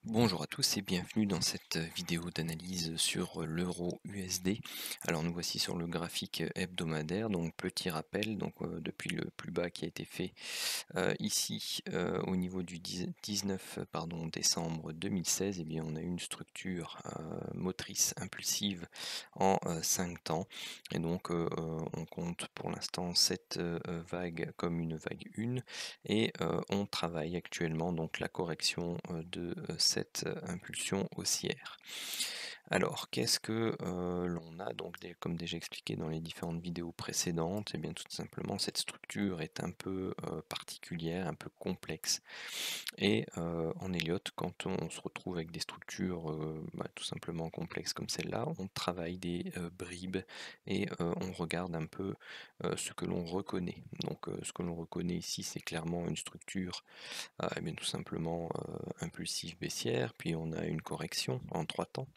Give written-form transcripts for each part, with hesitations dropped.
Bonjour à tous et bienvenue dans cette vidéo d'analyse sur l'euro USD. Alors nous voici sur le graphique hebdomadaire, donc petit rappel, donc depuis le plus bas qui a été fait ici au niveau du 19 décembre 2016, eh bien, on a une structure motrice impulsive en 5 temps et donc on compte pour l'instant cette vague comme une vague 1 et on travaille actuellement donc la correction de cette impulsion haussière. Alors, qu'est-ce que l'on a donc comme déjà expliqué dans les différentes vidéos précédentes, et bien tout simplement cette structure est un peu particulière, un peu complexe. Et en Elliott, quand on se retrouve avec des structures tout simplement complexes comme celle-là, on travaille des bribes et on regarde un peu ce que l'on reconnaît. Donc ce que l'on reconnaît ici, c'est clairement une structure eh bien, tout simplement impulsive baissière, puis on a une correction en 3 temps.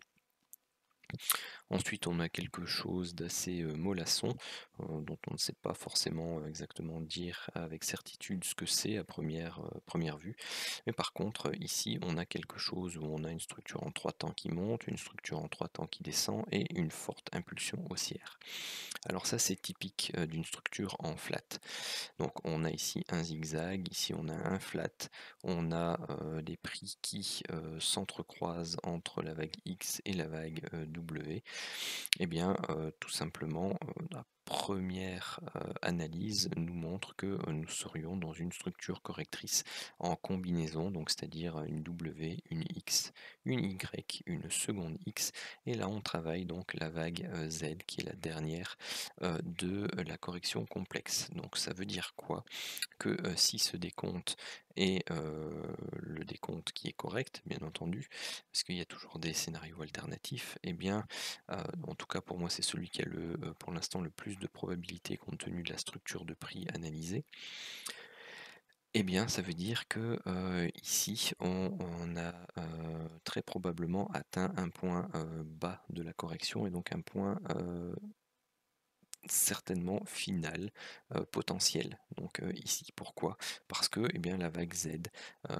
Ensuite, on a quelque chose d'assez mollasson, dont on ne sait pas forcément exactement dire avec certitude ce que c'est à première vue. Mais par contre, ici, on a quelque chose où on a une structure en 3 temps qui monte, une structure en 3 temps qui descend et une forte impulsion haussière. Alors ça, c'est typique d'une structure en flat. Donc on a ici un zigzag, ici on a un flat, on a des prix qui s'entrecroisent entre la vague X et la vague W. Eh bien, tout simplement, la première analyse nous montre que nous serions dans une structure correctrice en combinaison, donc c'est-à-dire une W, une X, une Y, une seconde X, et là on travaille donc la vague Z qui est la dernière de la correction complexe. Donc ça veut dire quoi? Que si ce décompte est le décompte qui est correct, bien entendu, parce qu'il y a toujours des scénarios alternatifs, et bien, en tout cas pour moi c'est celui qui a pour l'instant le plus de probabilité compte tenu de la structure de prix analysée. Eh bien, ça veut dire que ici, on a très probablement atteint un point bas de la correction et donc un point certainement final, potentiel. Donc ici, pourquoi? Parce que eh bien, la vague Z,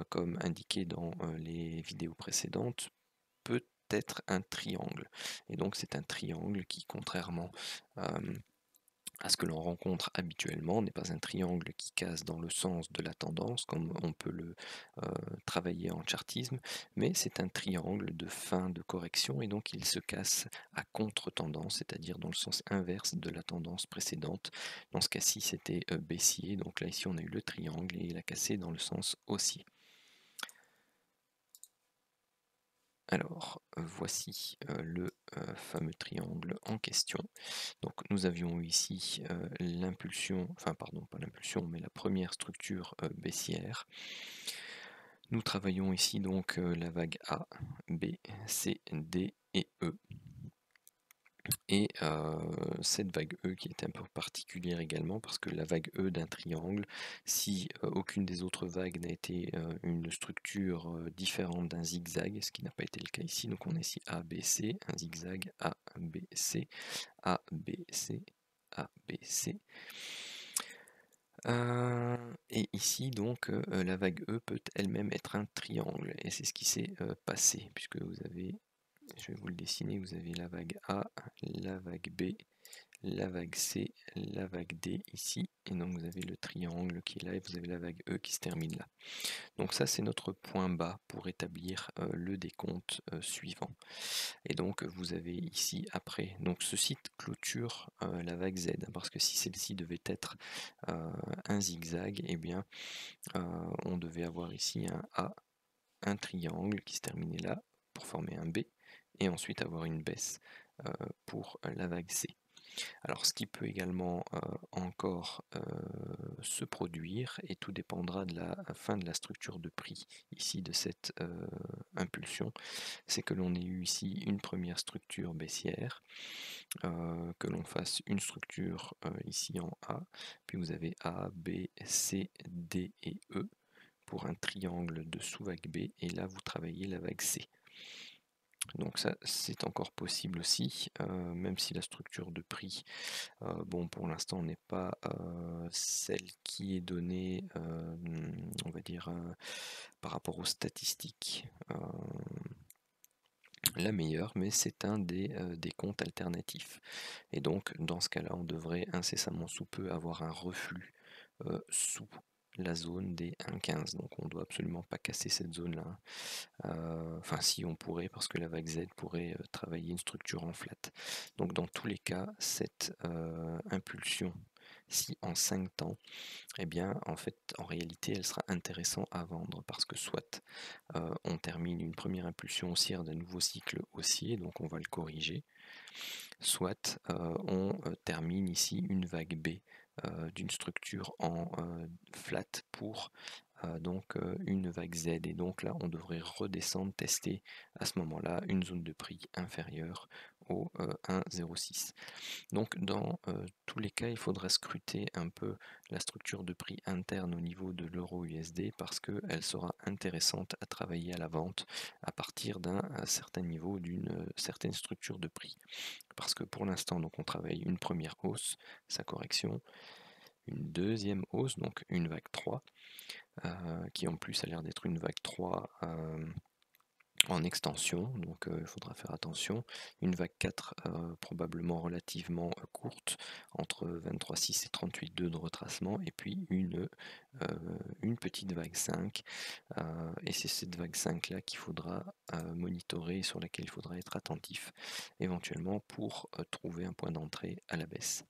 comme indiqué dans les vidéos précédentes, peut être un triangle. Et donc c'est un triangle qui, contrairement à ce que l'on rencontre habituellement, n'est pas un triangle qui casse dans le sens de la tendance, comme on peut le travailler en chartisme, mais c'est un triangle de fin de correction, et donc il se casse à contre-tendance, c'est-à-dire dans le sens inverse de la tendance précédente. Dans ce cas-ci, c'était baissier, donc là ici on a eu le triangle et il a cassé dans le sens haussier. Alors, voici le fameux triangle en question. Donc nous avions eu ici l'impulsion, enfin pardon, pas l'impulsion, mais la première structure baissière. Nous travaillons ici donc la vague A, B, C, D et E. Et cette vague E qui est un peu particulière également parce que la vague E d'un triangle, si aucune des autres vagues n'a été une structure différente d'un zigzag, ce qui n'a pas été le cas ici, donc on a ici A, B, C, un zigzag A, B, C, A, B, C, A, B, C. Et ici donc la vague E peut elle-même être un triangle et c'est ce qui s'est passé puisque vous avez, je vais vous le dessiner, vous avez la vague A, la vague B, la vague C, la vague D ici, et donc vous avez le triangle qui est là, et vous avez la vague E qui se termine là. Donc ça c'est notre point bas pour établir le décompte suivant. Et donc vous avez ici après, donc ceci clôture la vague Z, parce que si celle-ci devait être un zigzag, eh bien on devait avoir ici un A, un triangle qui se terminait là pour former un B, et ensuite avoir une baisse pour la vague C. Alors ce qui peut également encore se produire, et tout dépendra de la fin de la structure de prix ici de cette impulsion, c'est que l'on ait eu ici une première structure baissière, que l'on fasse une structure ici en A, puis vous avez A, B, C, D et E pour un triangle de sous-vague B, et là vous travaillez la vague C. Donc ça c'est encore possible aussi, même si la structure de prix, bon pour l'instant n'est pas celle qui est donnée, on va dire, par rapport aux statistiques la meilleure, mais c'est un des comptes alternatifs. Et donc, dans ce cas-là, on devrait incessamment sous peu avoir un reflux sous la zone des 1,15. Donc on ne doit absolument pas casser cette zone-là. Enfin, si on pourrait, parce que la vague Z pourrait travailler une structure en flat. Donc dans tous les cas, cette impulsion, si en 5 temps, eh bien, en fait, en réalité, elle sera intéressante à vendre parce que soit on termine une première impulsion haussière d'un nouveau cycle haussier, donc on va le corriger, soit on termine ici une vague B d'une structure en flat pour donc une vague Z, et donc là on devrait redescendre, tester à ce moment-là une zone de prix inférieure au 1,06. Donc dans tous les cas, il faudra scruter un peu la structure de prix interne au niveau de l'euro USD parce qu'elle sera intéressante à travailler à la vente à partir d'un certain niveau, d'une certaine structure de prix. Parce que pour l'instant, donc on travaille une première hausse, sa correction, une deuxième hausse, donc une vague 3, qui en plus a l'air d'être une vague 3 en extension, donc il faudra faire attention. Une vague 4 probablement relativement courte, entre 23,6 et 38,2 de retracement, et puis une petite vague 5. Et c'est cette vague 5 là qu'il faudra monitorer, sur laquelle il faudra être attentif, éventuellement pour trouver un point d'entrée à la baisse.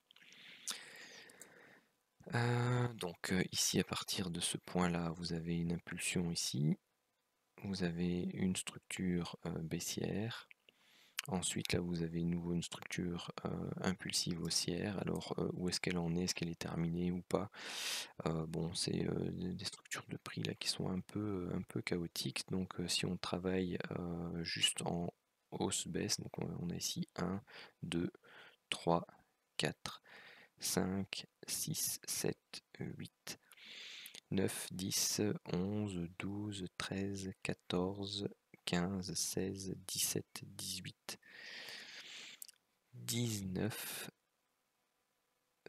Donc ici, à partir de ce point-là, vous avez une impulsion ici. Vous avez une structure baissière. Ensuite, là, vous avez nouveau une structure impulsive haussière. Alors, où est-ce qu'elle en est? Est-ce qu'elle est terminée ou pas? Bon, c'est des structures de prix là qui sont un peu chaotiques. Donc, si on travaille juste en hausse-baisse, donc on a ici 1, 2, 3, 4, 5, 6, 7, 8, 9, 10, 11, 12, 13, 14, 15, 16, 17, 18, 19,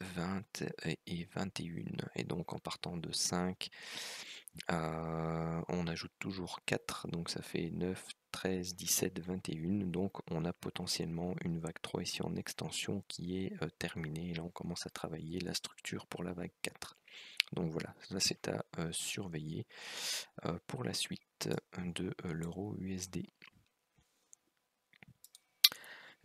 20 et 21. Et donc en partant de 5, on ajoute toujours 4, donc ça fait 9, 13, 17, 21. Donc on a potentiellement une vague 3 ici en extension qui est terminée. Et là on commence à travailler la structure pour la vague 4. Donc voilà, ça c'est à surveiller pour la suite de l'euro USD.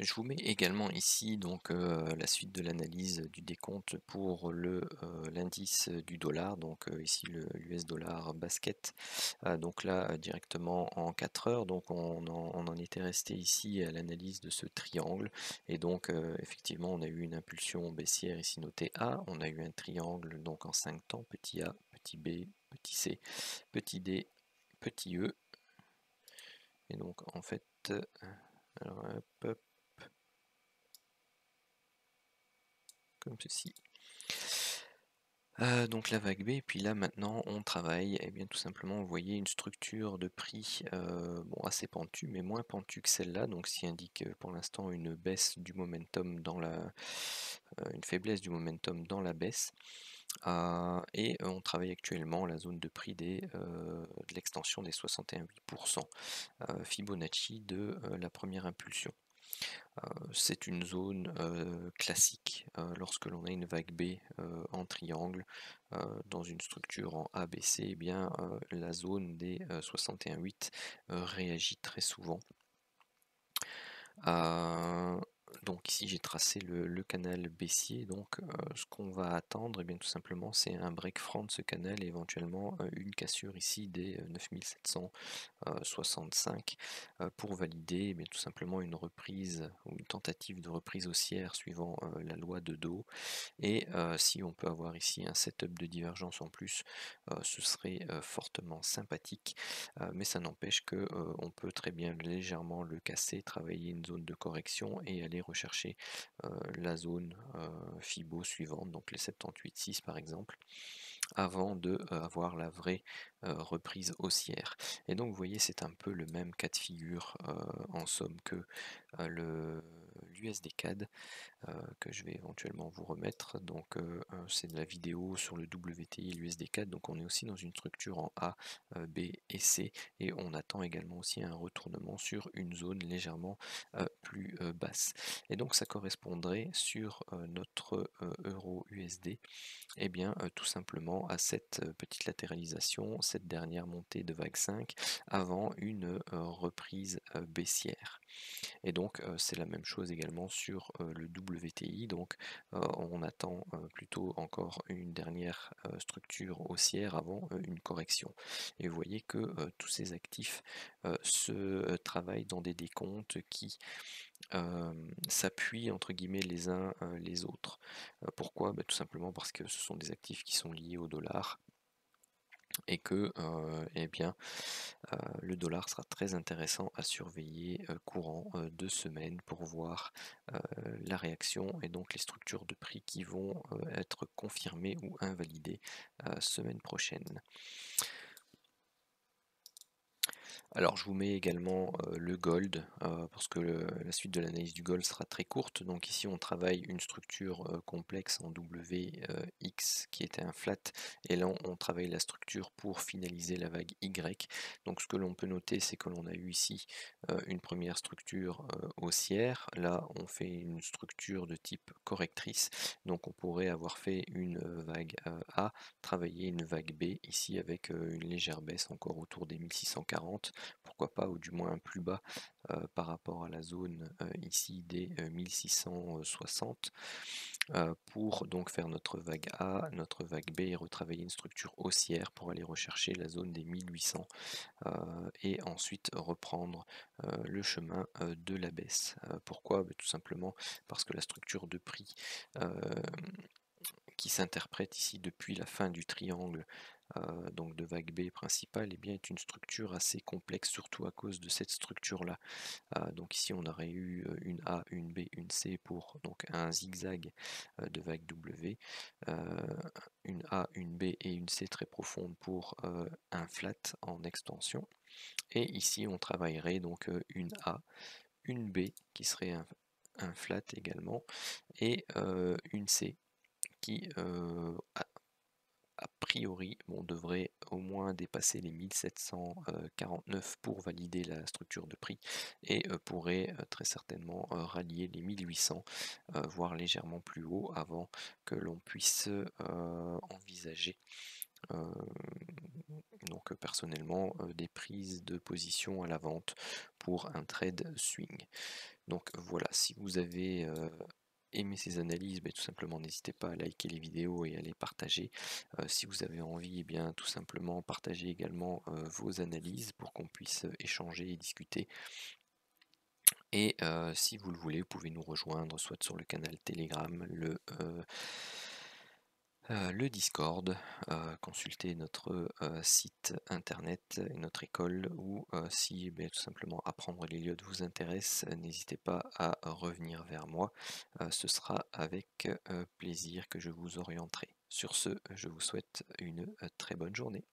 Je vous mets également ici donc la suite de l'analyse du décompte pour l'indice du dollar, donc ici le US dollar basket. Donc là directement en 4 heures, donc on en était resté ici à l'analyse de ce triangle, et donc effectivement on a eu une impulsion baissière ici notée A, on a eu un triangle donc en 5 temps, petit a, petit b, petit c, petit d, petit e, et donc en fait alors hop, comme ceci. Donc la vague B, et puis là maintenant on travaille, et bien tout simplement vous voyez une structure de prix bon, assez pentue, mais moins pentue que celle-là, donc ce qui indique pour l'instant une baisse du momentum dans une faiblesse du momentum dans la baisse. Et on travaille actuellement la zone de prix de l'extension des 61,8% Fibonacci de la première impulsion. C'est une zone classique lorsque l'on a une vague B en triangle dans une structure en ABC, eh bien la zone des 61,8 réagit très souvent. Donc ici j'ai tracé le canal baissier, donc ce qu'on va attendre, et bien tout simplement c'est un break franc de ce canal et éventuellement une cassure ici des 9765 pour valider bien tout simplement une reprise ou une tentative de reprise haussière suivant la loi de Dow. Et si on peut avoir ici un setup de divergence en plus, ce serait fortement sympathique, mais ça n'empêche que on peut très bien légèrement le casser, travailler une zone de correction et aller rechercher la zone Fibo suivante, donc les 78,6 par exemple, avant de avoir la vraie reprise haussière. Et donc vous voyez, c'est un peu le même cas de figure en somme que l'USD CAD que je vais éventuellement vous remettre. Donc c'est de la vidéo sur le WTI et l'USD4. Donc on est aussi dans une structure en A, B et C, et on attend également aussi un retournement sur une zone légèrement plus basse. Et donc ça correspondrait sur notre euro USD, et bien tout simplement à cette petite latéralisation, cette dernière montée de vague 5 avant une reprise baissière. Et donc c'est la même chose également sur le WTI. Donc on attend plutôt encore une dernière structure haussière avant une correction. Et vous voyez que tous ces actifs se travaillent dans des décomptes qui s'appuient entre guillemets les uns les autres. Pourquoi? Bah, tout simplement parce que ce sont des actifs qui sont liés au dollar, et que eh bien, le dollar sera très intéressant à surveiller courant de semaine pour voir la réaction et donc les structures de prix qui vont être confirmées ou invalidées semaine prochaine. Alors je vous mets également le gold, parce que la suite de l'analyse du gold sera très courte. Donc ici on travaille une structure complexe en WX qui était un flat, et là on travaille la structure pour finaliser la vague Y. Donc ce que l'on peut noter, c'est que l'on a eu ici une première structure haussière. Là on fait une structure de type correctrice, donc on pourrait avoir fait une vague A, travailler une vague B ici avec une légère baisse encore autour des 1640, pourquoi pas, ou du moins plus bas par rapport à la zone ici des 1660, pour donc faire notre vague A, notre vague B, et retravailler une structure haussière pour aller rechercher la zone des 1800 et ensuite reprendre le chemin de la baisse. Pourquoi? Tout simplement parce que la structure de prix qui s'interprète ici depuis la fin du triangle donc de vague B principale, et bien, est une structure assez complexe, surtout à cause de cette structure-là. Donc ici, on aurait eu une A, une B, une C pour donc un zigzag de vague W, une A, une B et une C très profonde pour un flat en extension. Et ici, on travaillerait donc une A, une B qui serait un flat également, et une C qui a priori, on devrait au moins dépasser les 1749 pour valider la structure de prix, et pourrait très certainement rallier les 1800, voire légèrement plus haut, avant que l'on puisse envisager donc personnellement des prises de position à la vente pour un trade swing. Donc voilà, si vous avez aimé ces analyses, tout simplement n'hésitez pas à liker les vidéos et à les partager. Si vous avez envie, tout simplement partager également vos analyses pour qu'on puisse échanger et discuter. Et si vous le voulez, vous pouvez nous rejoindre soit sur le canal Telegram, le Discord, consulter notre site internet et notre école, ou si tout simplement apprendre l'Eliott vous intéresse, n'hésitez pas à revenir vers moi. Ce sera avec plaisir que je vous orienterai. Sur ce, je vous souhaite une très bonne journée.